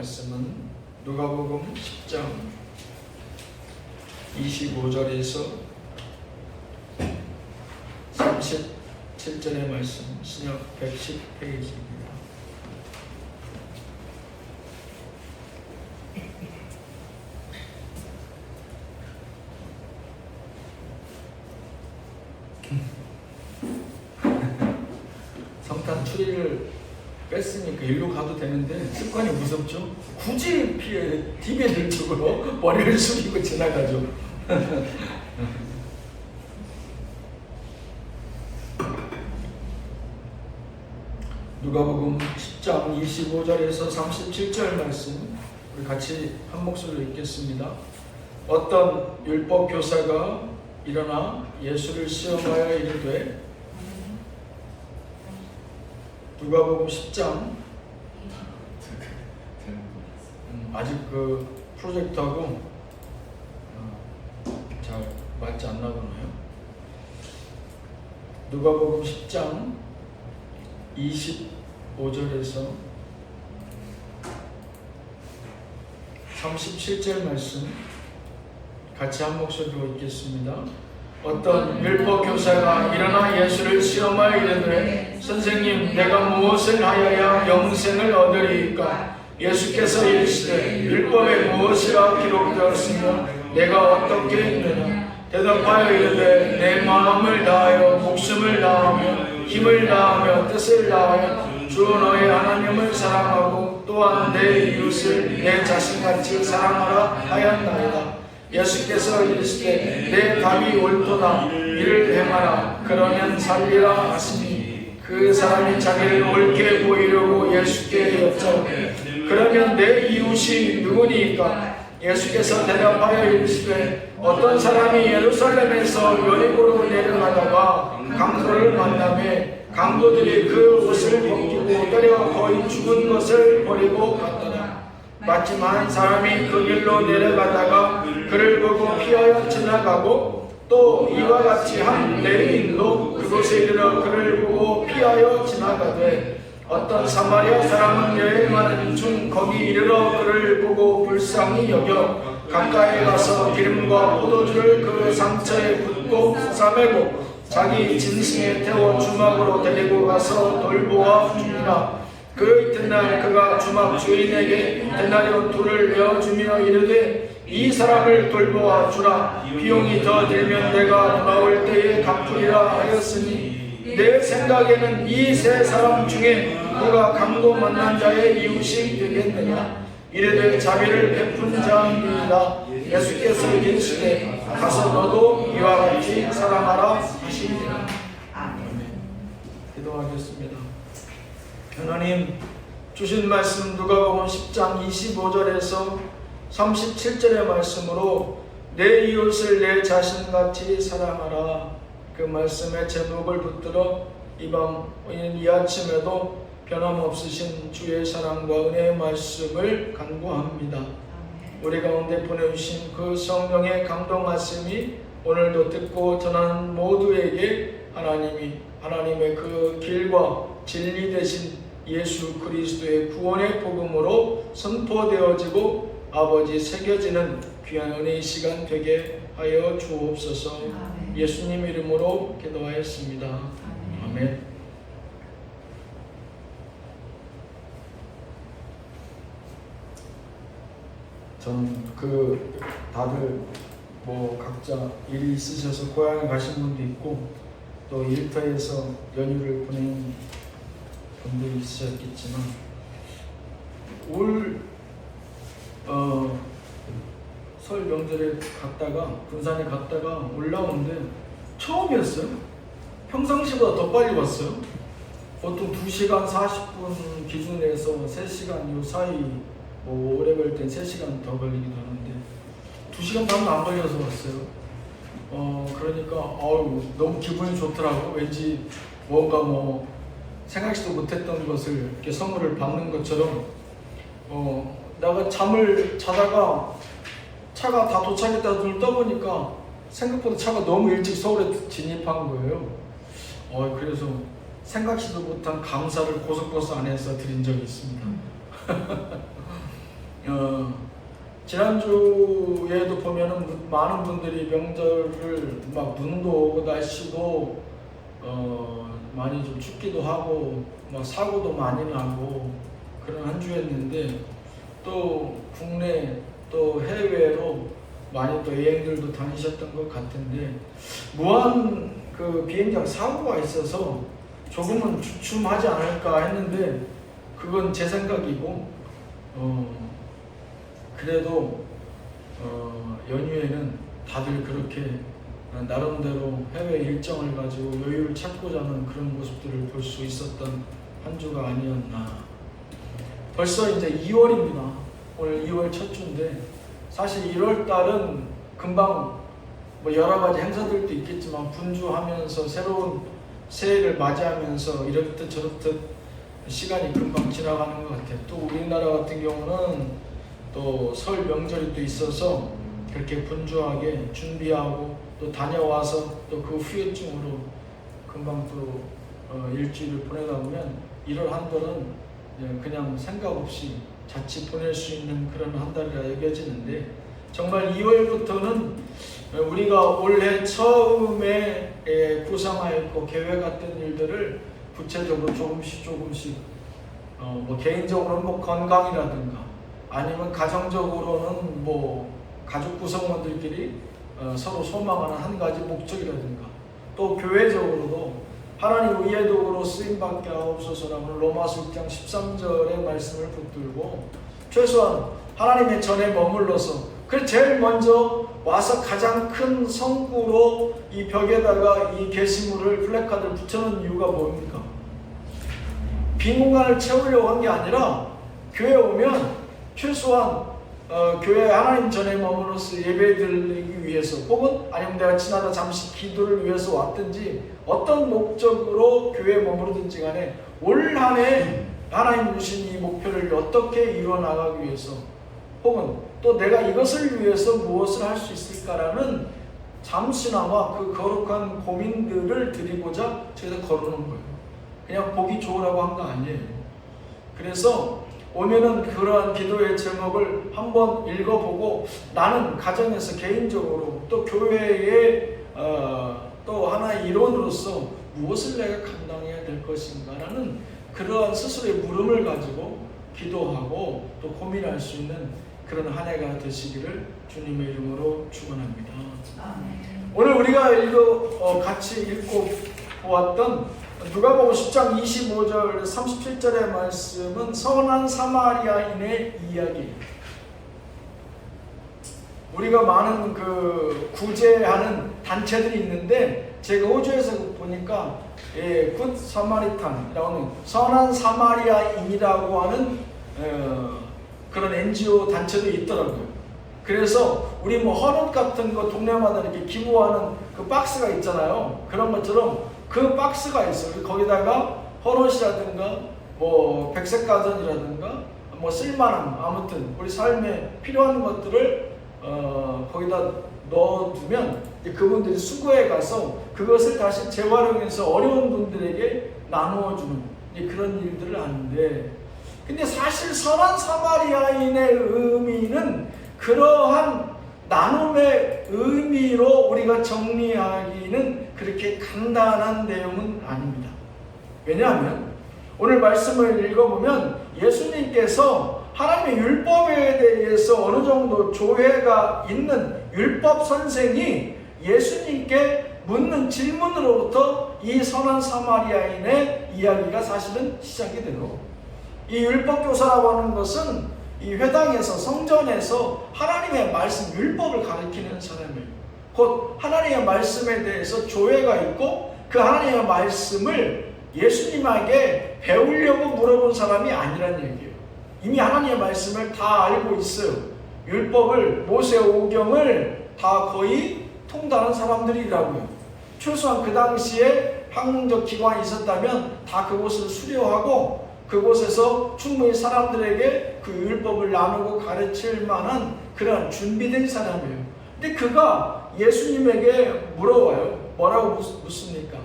말씀은 누가복음 10장 25절에서 37절의 말씀, 신약 110페이지입니다. 성탄 추리를 뺐으니까 일로 가도 되는데 습관이 무섭죠? 굳이 디베들 쪽으로 머리를 숙이고 지나가죠. 누가복음 10장 25절에서 37절 말씀 우리 같이 한 목소리로 읽겠습니다. 어떤 율법 교사가 일어나 예수를 시험하여 이르되, 누가복음 10장 아직 그 프로젝트하고 잘 맞지 않나 보네요. 누가복음 10장 25절에서 37절 말씀 같이 한 목소리로 읽겠습니다. 어떤 율법 교사가 일어나 예수를 시험하여 이르되, 선생님, 내가 무엇을 하여야 영생을 얻으리이까? 예수께서 이르시되, 율법에 무엇이라 기록되었으며 내가 어떻게 했느냐? 대답하여 이르되, 내 마음을 다하여 목숨을 다하며 힘을 다하며 뜻을 다하여 주 너의 하나님을 사랑하고 또한 내 이웃을 내 자신같이 사랑하라 하였나이다. 예수께서 이르시되, 내 답이 옳도다. 이를 행하라. 그러면 살리라 하시니, 그 사람이 자기를 옳게 보이려고 예수께 여쭤되, 그러면 내 이웃이 누구니까? 예수께서 대답하여 이르시되, 어떤 사람이 예루살렘에서 여리고로 내려가다가 강도를 만나매 강도들이 그 옷을 벗기고 때려 거의 죽은 것을 버리고 갔더라. 마침 한 사람이 그 길로 내려가다가 그를 보고 피하여 지나가고, 또 이와 같이 한 레위인도 그곳에 이르러 그를 보고 피하여 지나가되, 어떤 사마리아 사람은 여행하는 중 거기 이르러 그를 보고 불쌍히 여겨 가까이 가서 기름과 포도주를 그 상처에 붓고 싸매고 자기 짐승에 태워 주막으로 데리고 가서 돌보아 주니라. 그 이튿날 그가 주막 주인에게 데나리온 둘을 내어주며 이르되, 이 사람을 돌보아 주라. 비용이 더 들면 내가 돌아올 때에 갚으리라 하였으니, 내 생각에는 이 세 사람 중에 누가 강도 만난 자의 이웃이 되겠느냐? 이르되 자비를 베푼 자입니다. 예수께서 이르시되, 가서 너도 이와 같이 사랑하라 하시니라. 아멘. 기도하겠습니다. 하나님, 주신 말씀 누가복음 10장 25절에서 37절의 말씀으로 내 이웃을 내 자신같이 사랑하라, 그 말씀의 제목을 붙들어 이 아침에도 변함없으신 주의 사랑과 은혜의 말씀을 간구합니다. 우리 가운데 보내주신 그 성령의 감동하심이 오늘도 듣고 전하는 모두에게 하나님의 그 길과 진리 되신 예수 그리스도의 구원의 복음으로 선포되어지고 아버지 새겨지는 귀한 은혜의 시간 되게 하여 주옵소서. 아멘. 예수님 이름으로 기도하였습니다. 아멘. 아멘. 전 다들 각자 일이 있으셔서 고향에 가신 분도 있고 또 일터에서 연휴를 보낸 분들이 있으셨겠지만, 올 설 명절에 군산에 갔다가 올라오는데 처음이었어요. 평상시보다 더 빨리 왔어요. 보통 2시간 40분 기준에서 3시간 요 사이, 오래 걸릴 땐 3시간 더 걸리기도 하는데 2시간 반도 안 걸려서 왔어요. 그러니까 너무 기분이 좋더라고. 왠지 뭔가 생각지도 못했던 것을 이렇게 선물을 받는 것처럼, 내가 잠을 자다가 차가 다 도착했다 눈을 떠보니까 생각보다 차가 너무 일찍 서울에 진입한 거예요. 그래서 생각지도 못한 감사를 고속버스 안에서 드린 적이 있습니다. 지난주에도 보면은 많은 분들이 명절을 막 눈도 오고 날씨도 많이 좀 춥기도 하고 막 사고도 많이 나고 그런 한 주였는데, 또 국내 또 해외로 많이 또 여행들도 다니셨던 것 같은데, 무한 그 비행장 사고가 있어서 조금은 주춤하지 않을까 했는데, 그건 제 생각이고, 그래도 연휴에는 다들 그렇게 나름대로 해외 일정을 가지고 여유를 찾고자 하는 그런 모습들을 볼 수 있었던 한 주가 아니었나. 벌써 이제 2월입니다. 오늘 2월 첫 주인데, 사실 1월 달은 금방 뭐 여러 가지 행사들도 있겠지만 분주하면서 새로운 새해를 맞이하면서 이렇듯 저렇듯 시간이 금방 지나가는 것 같아요. 또 우리나라 같은 경우는 또 설 명절이 또 있어서 그렇게 분주하게 준비하고 또 다녀와서 또 그 후유증으로 금방 또 일주일을 보내다 보면 1월 한 달은 그냥 생각 없이 자칫 보낼 수 있는 그런 한 달이라 여겨지는데, 정말 2월부터는 우리가 올해 처음에 구상하였고 계획했던 일들을 구체적으로 조금씩 뭐 개인적으로는 뭐 건강이라든가 아니면 가정적으로는 뭐 가족 구성원들끼리 서로 소망하는 한 가지 목적이라든가, 또 교회적으로도 하나님 의의 도구로 쓰임받게 하옵소서라는 로마서 6장 13절의 말씀을 붙들고 최소한 하나님의 전에 머물러서 제일 먼저 와서 가장 큰 성구로 이 벽에다가 이 게시물을 플래카드를 붙여놓은 이유가 뭡니까? 빈 공간을 채우려고 한 게 아니라 교회 오면 최소한 교회 하나님 전에 머물러서 예배드리기 위해서, 혹은 아니면 내가 지나다 잠시 기도를 위해서 왔든지 어떤 목적으로 교회에 머무르든지 간에 올 한 해 하나님 주신 이 목표를 어떻게 이루어 나가기 위해서, 혹은 또 내가 이것을 위해서 무엇을 할 수 있을까라는 잠시나마 그 거룩한 고민들을 드리고자 저희가 걸어놓은 거예요. 그냥 보기 좋으라고 한 거 아니에요. 그래서 오면은 그러한 기도의 제목을 한번 읽어보고, 나는 가정에서 개인적으로 또 교회의 또 하나의 일원으로서 무엇을 내가 감당해야 될 것인가라는 그러한 스스로의 물음을 가지고 기도하고 또 고민할 수 있는 그런 한 해가 되시기를 주님의 이름으로 축원합니다. 오늘 우리가 같이 읽고 보았던 누가복음 10장 25절 37절의 말씀은 선한 사마리아인의 이야기. 우리가 많은 그 구제하는 단체들이 있는데, 제가 호주에서 보니까 굿 사마리탄이라고 하는 선한 사마리아인이라고 하는 그런 NGO 단체도 있더라고요. 그래서 우리 뭐 헌옷 같은 거 동네마다 이렇게 기부하는 그 박스가 있잖아요. 그런 것처럼 그 박스가 있어요. 거기다가 헌옷이라든가 뭐 백색 가전이라든가 뭐 쓸만한 아무튼 우리 삶에 필요한 것들을 거기다 넣어두면 그분들이 수거해 가서 그것을 다시 재활용해서 어려운 분들에게 나누어주는 그런 일들을 하는데, 근데 사실 선한 사마리아인의 의미는 그러한 나눔의 의미로 우리가 정리하기는 그렇게 간단한 내용은 아닙니다. 왜냐하면 오늘 말씀을 읽어보면 예수님께서 하나님의 율법에 대해서 어느 정도 조회가 있는 율법 선생이 예수님께 묻는 질문으로부터 이 선한 사마리아인의 이야기가 사실은 시작이 되고, 이 율법 교사라고 하는 것은 이 회당에서 성전에서 하나님의 말씀 율법을 가르치는 사람이에요. 곧 하나님의 말씀에 대해서 조회가 있고 그 하나님의 말씀을 예수님에게 배우려고 물어본 사람이 아니란 얘기예요. 이미 하나님의 말씀을 다 알고 있어요. 율법을, 모세 오경을 다 거의 통달한 사람들이라고요. 최소한 그 당시에 학문적 기관이 있었다면 다 그곳을 수료하고 그곳에서 충분히 사람들에게 그 율법을 나누고 가르칠 만한 그런 준비된 사람이에요. 근데 그가 예수님에게 물어봐요. 뭐라고 묻습니까?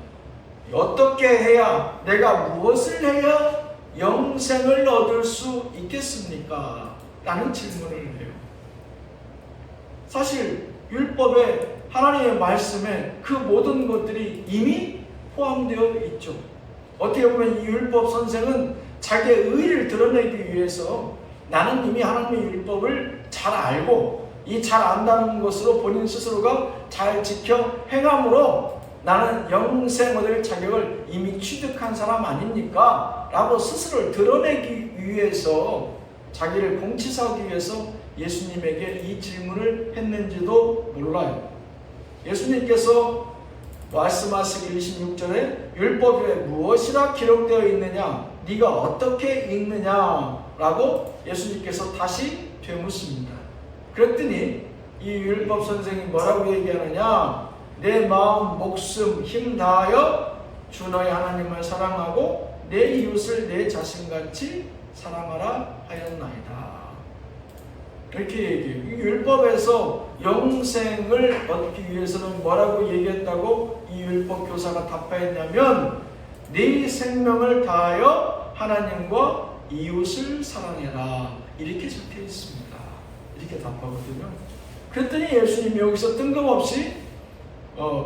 어떻게 해야, 내가 무엇을 해야 영생을 얻을 수 있겠습니까? 라는 질문을 해요. 사실 율법에 하나님의 말씀에 그 모든 것들이 이미 포함되어 있죠. 어떻게 보면 이 율법 선생은 자기의 의의를 드러내기 위해서 나는 이미 하나님의 율법을 잘 알고 이 잘 안다는 것으로 본인 스스로가 잘 지켜 행함으로 나는 영생 얻을 자격을 이미 취득한 사람 아닙니까? 라고 스스로를 드러내기 위해서 자기를 공치사하기 위해서 예수님에게 이 질문을 했는지도 몰라요. 예수님께서 말씀하시기 26절에 율법에 무엇이라 기록되어 있느냐? 네가 어떻게 읽느냐? 라고 예수님께서 다시 되묻습니다. 그랬더니 이 율법 선생이 뭐라고 얘기하느냐? 내 마음, 목숨, 힘 다하여 주 너의 하나님을 사랑하고 내 이웃을 내 자신같이 사랑하라 하였나이다. 이렇게 얘기해요. 이 율법에서 영생을 얻기 위해서는 뭐라고 얘기했다고 이 율법 교사가 답하였냐면 네 생명을 다하여 하나님과 이웃을 사랑해라. 이렇게 적혀 있습니다. 이렇게 답하거든요. 그랬더니 예수님이 여기서 뜬금없이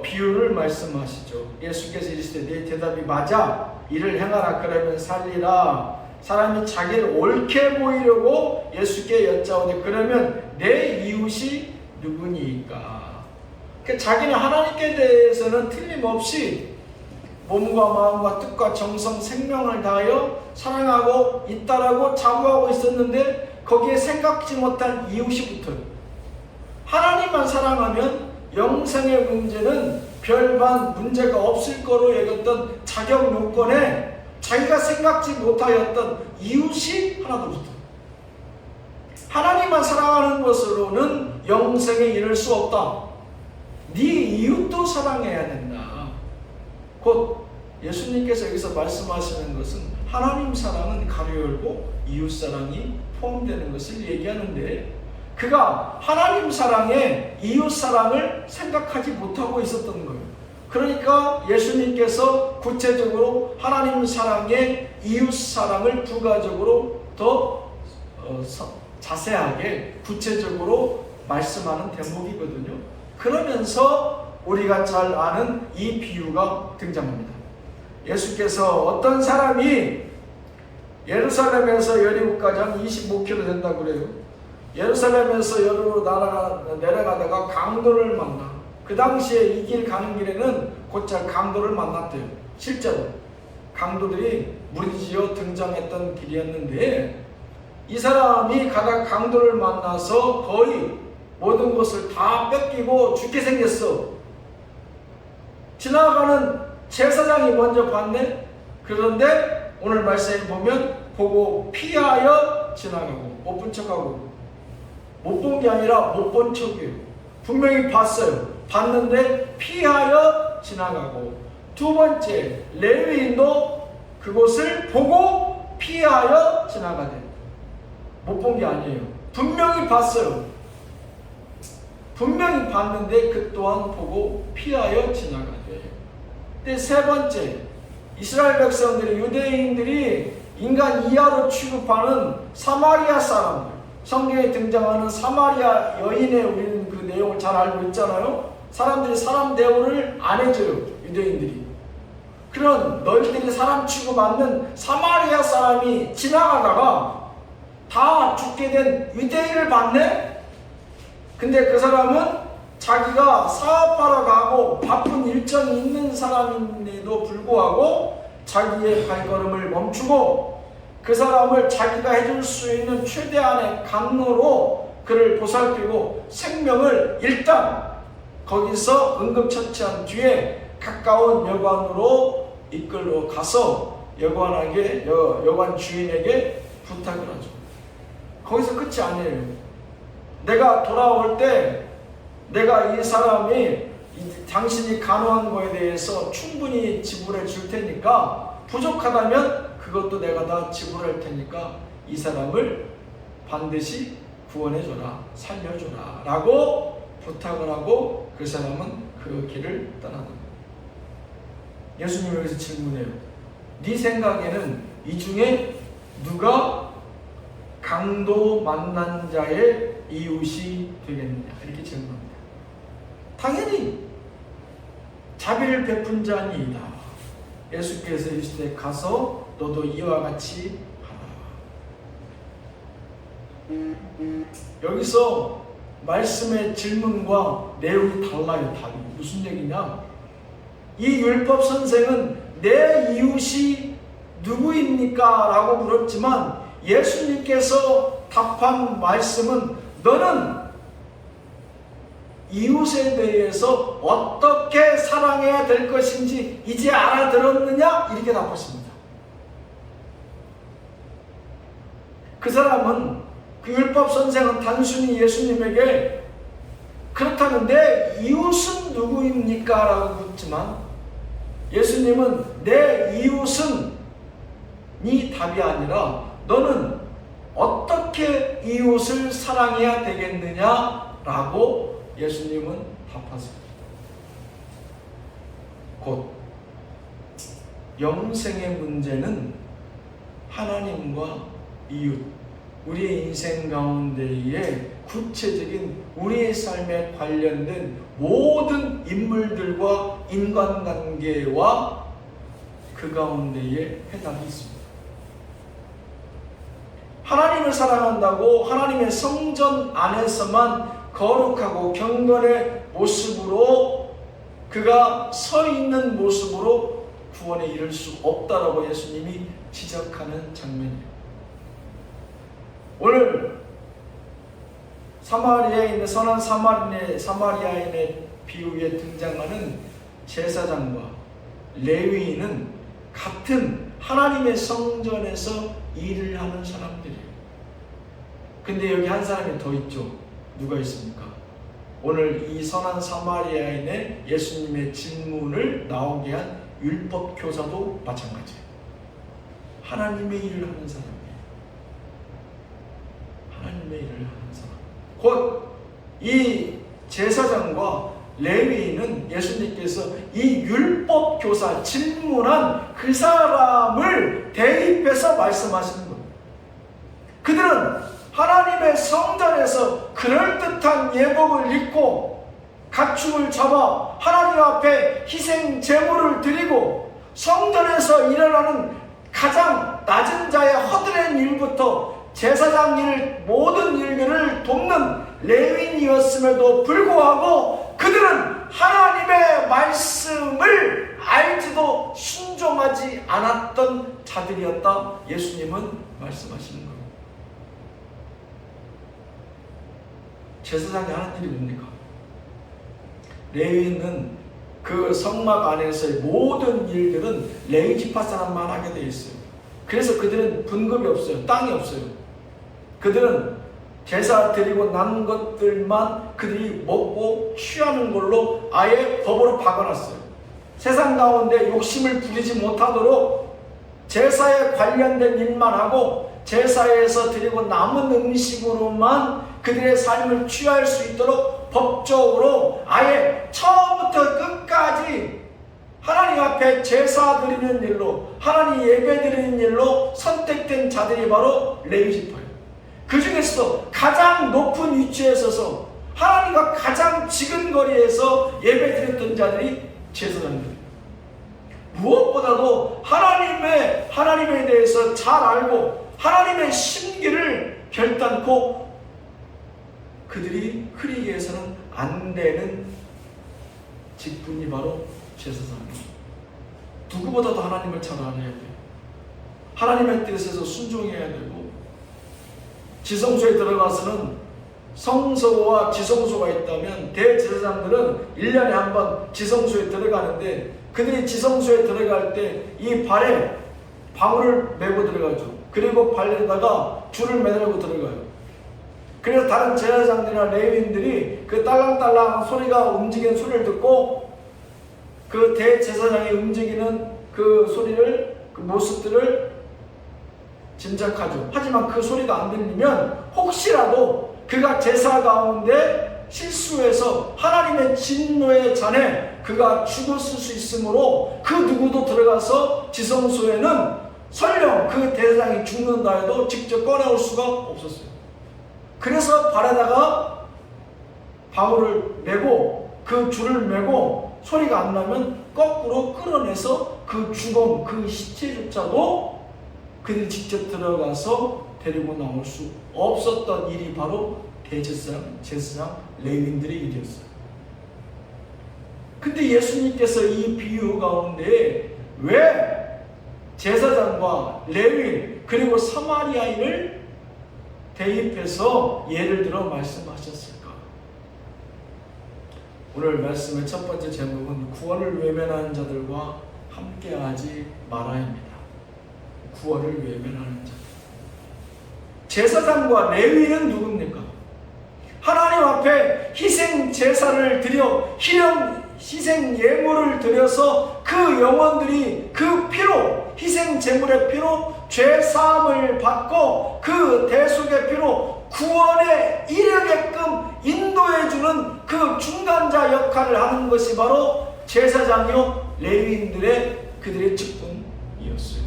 비유를 말씀하시죠. 예수께서 이르시되 내 대답이 맞아. 이를 행하라. 그러면 살리라. 사람이 자기를 옳게 보이려고 예수께 여짜오되 그러면 내 이웃이 누구니까? 그러니까 자기는 하나님께 대해서는 틀림없이 몸과 마음과 뜻과 정성, 생명을 다하여 사랑하고 있다라고 자부하고 있었는데 거기에 생각지 못한 이웃이 붙어요. 하나님만 사랑하면 영생의 문제는 별반 문제가 없을 거로 여겼던 자격 요건에 자기가 생각지 못하였던 이웃이 하나도 붙어요. 하나님만 사랑하는 것으로는 영생에 이를 수 없다. 네 이웃도 사랑해야 된다. 곧 예수님께서 여기서 말씀하시는 것은 하나님 사랑은 가로 열고 이웃 사랑이 포함되는 것을 얘기하는데 그가 하나님 사랑에 이웃 사랑을 생각하지 못하고 있었던 거예요. 그러니까 예수님께서 구체적으로 하나님 사랑에 이웃 사랑을 부가적으로 더 자세하게 구체적으로 말씀하는 대목이거든요. 그러면서 우리가 잘 아는 이 비유가 등장합니다. 예수께서 어떤 사람이 예루살렘에서 여리고까지 한 25km 된다고 그래요. 예루살렘에서 여리고로 내려가다가 강도를 만나. 그 당시에 이 길 가는 길에는 곧잘 강도를 만났대요. 실제로 강도들이 무리지어 등장했던 길이었는데 이 사람이 가다 강도를 만나서 거의 모든 것을 다 뺏기고 죽게 생겼어. 지나가는 제사장이 먼저 봤네. 그런데 오늘 말씀에 보면 보고 피하여 지나가고 못 본 척하고 못 본 게 아니라 못 본 척이에요. 분명히 봤어요. 봤는데 피하여 지나가고 두 번째 레위인도 그곳을 보고 피하여 지나가대. 못 본 게 아니에요. 분명히 봤어요. 분명히 봤는데 그 또한 보고 피하여 지나가대. 근데 세 번째 이스라엘 백성들이 유대인들이 인간 이하로 취급하는 사마리아 사람들, 성경에 등장하는 사마리아 여인의 우리는 그 내용을 잘 알고 있잖아요. 사람들이 사람 대우를 안 해줘요. 유대인들이. 그런 너희들이 사람 취급 않는 사마리아 사람이 지나가다가 다 죽게 된 유대인을 봤네? 근데 그 사람은 자기가 사업하러 가고 바쁜 일정이 있는 사람인데도 불구하고 자기의 발걸음을 멈추고 그 사람을 자기가 해줄 수 있는 최대한의 강로로 그를 보살피고 생명을 일단 거기서 응급처치한 뒤에 가까운 여관으로 이끌러 가서 여관 주인에게 부탁을 하죠. 거기서 끝이 아니에요. 내가 돌아올 때 내가 이 사람이 당신이 간호한 거에 대해서 충분히 지불해 줄 테니까 부족하다면 그것도 내가 다 지불할 테니까 이 사람을 반드시 구원해줘라, 살려줘라 라고 부탁을 하고 그 사람은 그 길을 떠나는 거예요. 예수님이 여기서 질문해요. 네 생각에는 이 중에 누가 강도 만난 자의 이웃이 되겠느냐 이렇게 질문합니다. 당연히 자비를 베푼 자니이다. 예수께서 이르시되 가서 너도 이와 같이 하라. 여기서 말씀의 질문과 내용이 달라요. 답이 무슨 얘기냐? 이 율법 선생은 내 이웃이 누구입니까? 라고 물었지만 예수님께서 답한 말씀은 너는 이웃에 대해서 어떻게 사랑해야 될 것인지 이제 알아들었느냐? 이렇게 답했습니다. 그 사람은, 그 율법 선생은 단순히 예수님에게 그렇다면 내 이웃은 누구입니까? 라고 묻지만 예수님은 내 이웃은 네 답이 아니라 너는 어떻게 이웃을 사랑해야 되겠느냐? 라고 예수님은 답하세요. 곧 영생의 문제는 하나님과 이웃, 우리의 인생 가운데에 구체적인 우리의 삶에 관련된 모든 인물들과 인간관계와 그 가운데에 해답이 있습니다. 하나님을 사랑한다고 하나님의 성전 안에서만 거룩하고 경건의 모습으로 그가 서 있는 모습으로 구원에 이를 수 없다라고 예수님이 지적하는 장면이에요. 오늘 사마리아에 있는 선한 사마리아인의 비유에 등장하는 제사장과 레위인은 같은 하나님의 성전에서 일을 하는 사람들이에요. 근데 여기 한 사람이 더 있죠. 누가 있습니까? 오늘 이 선한 사마리아인의 예수님의 질문을 나오게 한 율법 교사도 마찬가지예요. 하나님의 일을 하는 사람이에요. 하나님의 일을 하는 사람. 곧 이 제사장과 레위인은 예수님께서 이 율법 교사 질문한 그 사람을 대입해서 말씀하시는 겁니다. 그들은 하나님의 성전에서 그럴듯한 예복을 입고 가축을 잡아 하나님 앞에 희생 제물을 드리고 성전에서 일어나는 가장 낮은 자의 허드렛 일부터 제사장 일 모든 일들을 돕는 레위인이었음에도 불구하고 그들은 하나님의 말씀을 알지도 순종하지 않았던 자들이었다. 예수님은 말씀하시는 거예요. 제사장이 하는 일이 뭡니까? 레위인은 그 성막 안에서의 모든 일들은 레위 지파 사람만 하게 되어 있어요. 그래서 그들은 분급이 없어요. 땅이 없어요. 그들은 제사 드리고 난 것들만 그들이 먹고 취하는 걸로 아예 법으로 박아놨어요. 세상 가운데 욕심을 부리지 못하도록 제사에 관련된 일만 하고 제사에서 드리고 남은 음식으로만 그들의 삶을 취할 수 있도록 법적으로 아예 처음부터 끝까지 하나님 앞에 제사 드리는 일로, 하나님 예배 드리는 일로 선택된 자들이 바로 레위 지파예요. 그 중에서도 가장 높은 위치에 서서 하나님과 가장 지근거리에서 예배 드렸던 자들이 제사장들이에요. 무엇보다도 하나님에 대해서 잘 알고 하나님의 심기를 결단코 그들이 흐리게 해서는 안 되는 직분이 바로 제사장입니다. 누구보다도 하나님을 잘 알아야 돼요. 하나님의 뜻에서 순종해야 되고 지성소에 들어가서는 성소와 지성소가 있다면 대제사장들은 1년에 한 번 지성소에 들어가는데 그들이 지성소에 들어갈 때 이 발에 방울을 메고 들어가죠. 그리고 발에다가 줄을 매달고 들어가요. 그래서 다른 제사장들이나 레위인들이 그 딸랑딸랑 소리가 움직이는 소리를 듣고 그 대제사장이 움직이는 그 소리를, 그 모습들을 짐작하죠. 하지만 그 소리가 안 들리면 혹시라도 그가 제사 가운데 실수해서 하나님의 진노의 잔에 그가 죽었을 수 있으므로 그 누구도 들어가서 지성소에는 설령 그 대제사장이 죽는다 해도 직접 꺼내올 수가 없었어요. 그래서 발에다가 바울을 메고 그 줄을 메고 소리가 안 나면 거꾸로 끌어내서 그 주검, 그 시체조차도 그들이 직접 들어가서 데리고 나올 수 없었던 일이 바로 제사장 레위인들의 일이었어요. 근데 예수님께서 이 비유 가운데 왜 제사장과 레위인 그리고 사마리아인을 대입해서 예를 들어 말씀하셨을까? 오늘 말씀의 첫 번째 제목은 구원을 외면하는 자들과 함께하지 말아입니다. 구원을 외면하는 자들. 제사장과 레위인은 누굽니까? 하나님 앞에 희생 제사를 드려 희생 예물을 드려서 그 영혼들이 그 피로 희생 제물의 피로 죄 사함을 받고 그 대속의 피로 구원에 이르게끔 인도해주는 그 중간자 역할을 하는 것이 바로 제사장이요 레위인들의 그들의 직분이었어요.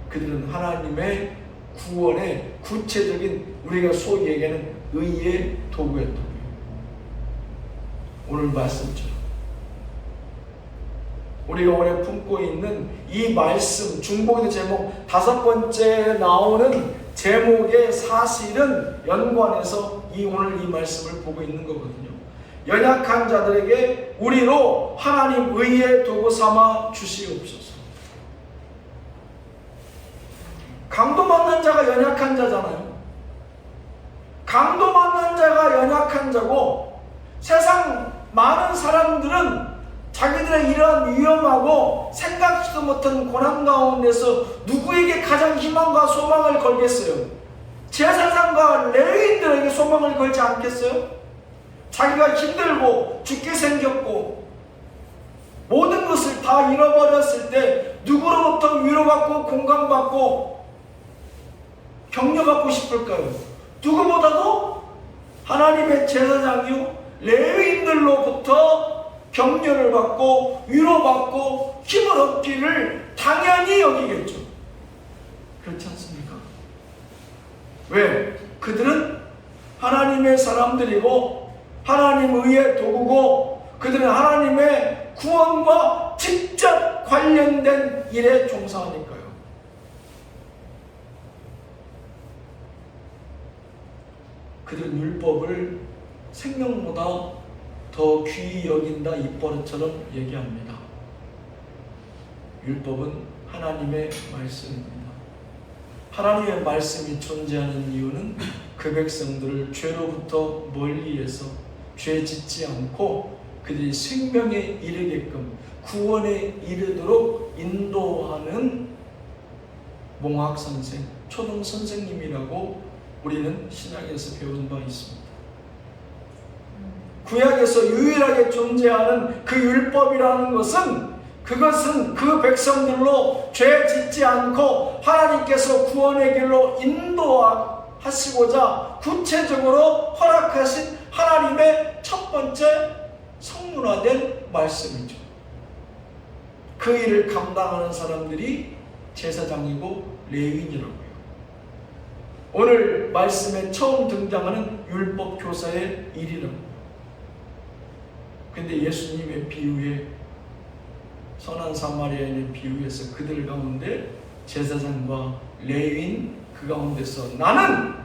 그들은 하나님의 구원의 구체적인 우리가 소위 얘기하는 의의 도구였던 거예요. 오늘 말씀처럼 우리가 오늘 품고 있는 이 말씀 중보기도 제목 5번째 나오는 제목의 사실은 연관해서 오늘 이 말씀을 보고 있는 거거든요. 연약한 자들에게 우리로 하나님 의의 도구 삼아 주시옵소서. 강도받는 자가 연약한 자잖아요. 강도받는 자가 연약한 자고 세상 많은 사람들은 자기들의 이러한 위험하고 생각지도 못한 고난 가운데서 누구에게 가장 희망과 소망을 걸겠어요? 제사장과 레위인들에게 소망을 걸지 않겠어요? 자기가 힘들고 죽게 생겼고 모든 것을 다 잃어버렸을 때 누구로부터 위로받고 공감받고 격려받고 싶을까요? 누구보다도 하나님의 제사장이요 레위인들로부터 격려를 받고 위로받고 힘을 얻기를 당연히 여기겠죠. 그렇지 않습니까? 왜? 그들은 하나님의 사람들이고 하나님 의의 도구고 그들은 하나님의 구원과 직접 관련된 일에 종사하니까요. 그들은 율법을 생명보다 더 귀히 여긴다 이 버릇처럼 얘기합니다. 율법은 하나님의 말씀입니다. 하나님의 말씀이 존재하는 이유는 그 백성들을 죄로부터 멀리해서 죄 짓지 않고 그들이 생명에 이르게끔 구원에 이르도록 인도하는 몽학선생, 초등선생님이라고 우리는 신약에서 배운 바 있습니다. 구약에서 유일하게 존재하는 그 율법이라는 것은 그것은 그 백성들로 죄 짓지 않고 하나님께서 구원의 길로 인도하시고자 구체적으로 허락하신 하나님의 첫 번째 성문화된 말씀이죠. 그 일을 감당하는 사람들이 제사장이고 레위인이라고요. 오늘 말씀에 처음 등장하는 율법 교사의 일이라고. 근데 예수님의 비유에 선한 사마리아인의 비유에서 그들 가운데 제사장과 레위인 그 가운데서 나는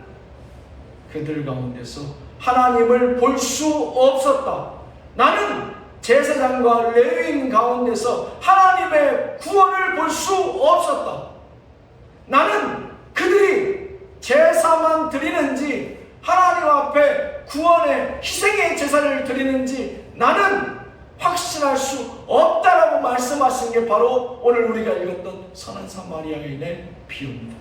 그들 가운데서 하나님을 볼 수 없었다. 나는 제사장과 레위인 가운데서 하나님의 구원을 볼 수 없었다. 나는 그들이 제사만 드리는지 하나님 앞에 구원의 희생의 제사를 드리는지 나는 확신할 수 없다라고 말씀하신 게 바로 오늘 우리가 읽었던 선한 사마리아인의 비유입니다.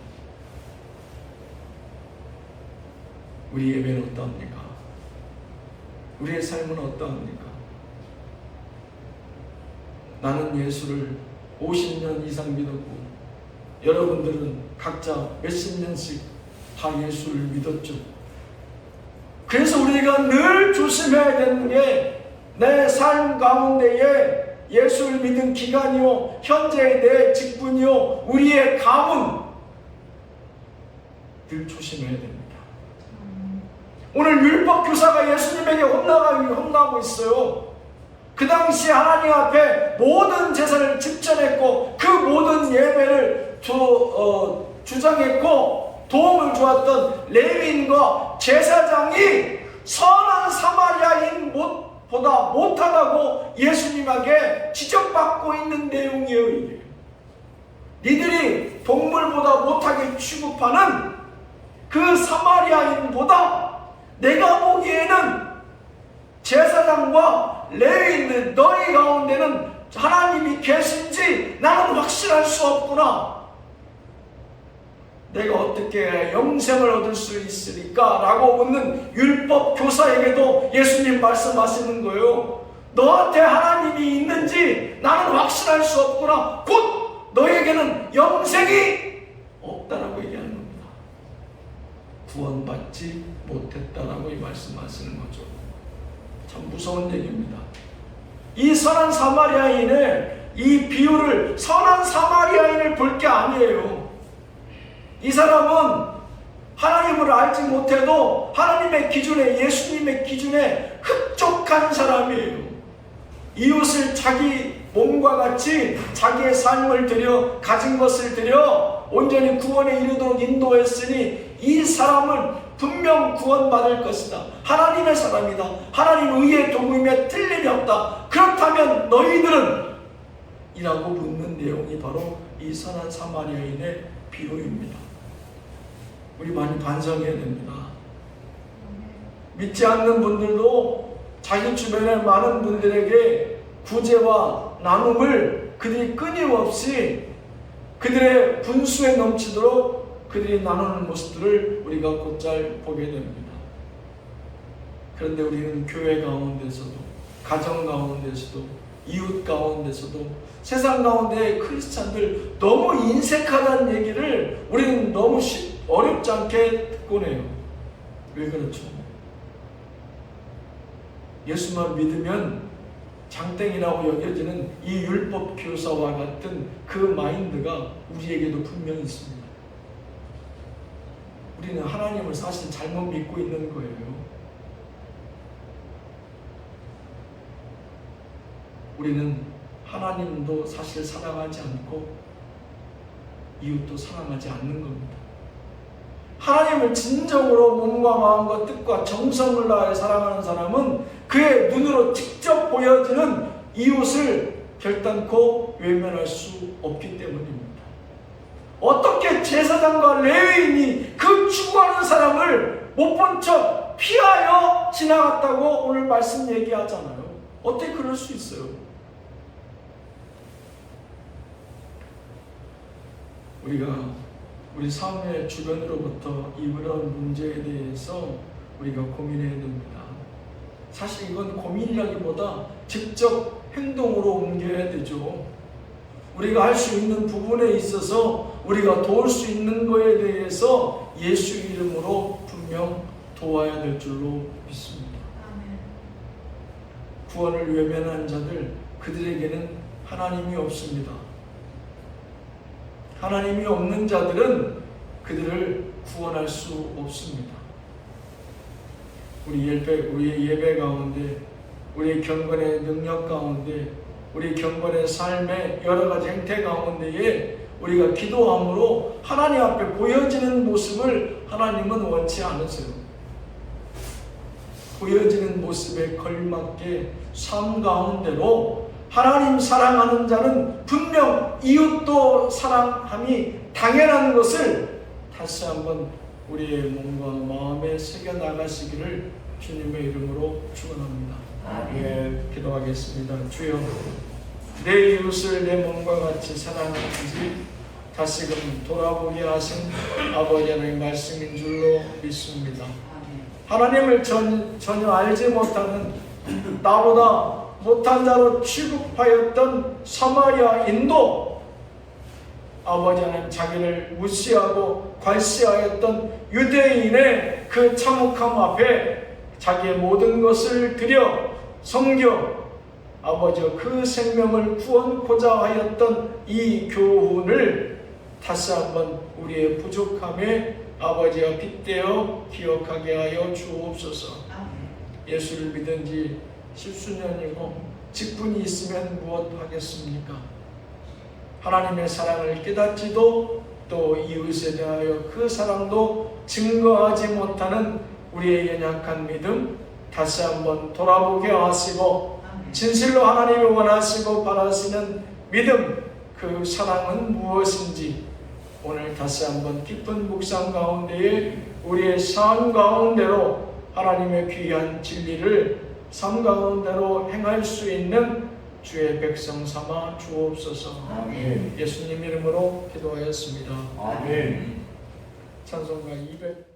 우리 예배는 어떠합니까? 우리의 삶은 어떠합니까? 나는 예수를 50년 이상 믿었고 여러분들은 각자 몇십 년씩 다 예수를 믿었죠. 그래서 우리가 늘 조심해야 되는 게 내 삶 가운데에 예수를 믿은 기간이요, 현재의 내 직분이요, 우리의 가문, 늘 조심해야 됩니다. 오늘 율법교사가 예수님에게 혼나고 있어요. 그 당시 하나님 앞에 모든 제사를 집전했고 그 모든 예배를 주장했고 도움을 주었던 레위인과 제사장이 선한 사마리아인보다 못하다고 예수님에게 지적받고 있는 내용이에요. 이게. 니들이 동물보다 못하게 취급하는 그 사마리아인보다 내가 보기에는 제사장과 레위인들 너희 가운데는 하나님이 계신지 나는 확실할 수 없구나. 내가 어떻게 영생을 얻을 수 있으리까? 라고 묻는 율법 교사에게도 예수님 말씀하시는 거예요. 너한테 하나님이 있는지 나는 확실할 수 없구나. 곧 너에게는 영생이 없다라고 얘기하는 겁니다. 구원받지 못했다라고 이 말씀하시는 거죠. 참 무서운 얘기입니다. 이 선한 사마리아인의 이 비유를 선한 사마리아인을 볼 게 아니에요. 이 사람은 하나님을 알지 못해도 하나님의 기준에, 예수님의 기준에 흡족한 사람이에요. 이웃을 자기 몸과 같이 자기의 삶을 들여, 가진 것을 들여 온전히 구원에 이르도록 인도했으니 이 사람은 분명 구원받을 것이다. 하나님의 사람이다. 하나님 의의 도움에 틀림이 없다. 그렇다면 너희들은? 이라고 묻는 내용이 바로 이 선한 사마리아인의 비유입니다. 우리 많이 반성해야 됩니다. 믿지 않는 분들도 자기 주변의 많은 분들에게 구제와 나눔을 그들이 끊임없이 그들의 분수에 넘치도록 그들이 나누는 모습들을 우리가 곧잘 보게 됩니다. 그런데 우리는 교회 가운데서도, 가정 가운데서도, 이웃 가운데서도, 세상 가운데 크리스찬들 너무 인색하다는 얘기를 우리는 너무 어렵지 않게 듣곤 해요. 왜 그렇죠? 예수만 믿으면 장땡이라고 여겨지는 이 율법 교사와 같은 그 마인드가 우리에게도 분명히 있습니다. 우리는 하나님을 사실 잘못 믿고 있는 거예요. 우리는 하나님도 사실 사랑하지 않고 이웃도 사랑하지 않는 겁니다. 하나님을 진정으로 몸과 마음과 뜻과 정성을 다해 사랑하는 사람은 그의 눈으로 직접 보여지는 이웃을 결단코 외면할 수 없기 때문입니다. 어떻게 제사장과 레위인이 그 추구하는 사람을 못 본 척 피하여 지나갔다고 오늘 말씀 얘기하잖아요. 어떻게 그럴 수 있어요? 우리가 우리 삶의 주변으로부터 이런 문제에 대해서 우리가 고민해야 됩니다. 사실 이건 고민이라기보다 직접 행동으로 옮겨야 되죠. 우리가 할 수 있는 부분에 있어서 우리가 도울 수 있는 거에 대해서 예수 이름으로 분명 도와야 될 줄로 믿습니다. 구원을 외면한 자들, 그들에게는 하나님이 없습니다. 하나님이 없는 자들은 그들을 구원할 수 없습니다. 우리의 예배 가운데, 우리의 경건의 능력 가운데, 우리 경건의 삶의 여러 가지 행태 가운데에 우리가 기도함으로 하나님 앞에 보여지는 모습을 하나님은 원치 않으세요. 보여지는 모습에 걸맞게 삶 가운데로 하나님 사랑하는 자는 분명 이웃도 사랑함이 당연한 것을 다시 한번 우리의 몸과 마음에 새겨나가시기를 주님의 이름으로 축원합니다. 예, 기도하겠습니다. 주여, 내 이웃을 내 몸과 같이 사랑하는지 다시금 돌아보게 하신 아버지 하나님의 말씀인 줄로 믿습니다. 하나님을 전혀 알지 못하는 나보다 못한 자로 취급하였던 사마리아인도 아버지 하나님 자기를 무시하고 괄시하였던 유대인의 그 참혹함 앞에 자기의 모든 것을 들여 섬겨 아버지여 그 생명을 구원코자 하였던 이 교훈을 다시 한번 우리의 부족함에 아버지와 빗대어 기억하게 하여 주옵소서. 예수를 믿은 지 10수년이고 직분이 있으면 무엇 하겠습니까? 하나님의 사랑을 깨닫지도 또 이웃에 대하여 그 사랑도 증거하지 못하는 우리의 연약한 믿음 다시 한번 돌아보게 하시고 진실로 하나님이 원하시고 바라시는 믿음 그 사랑은 무엇인지 오늘 다시 한번 깊은 묵상 가운데에 우리의 삶 가운데로 하나님의 귀한 진리를 삶 가운데로 행할 수 있는 주의 백성 삼아 주옵소서. 아멘. 예수님 이름으로 기도하였습니다. 아멘. 찬송가 200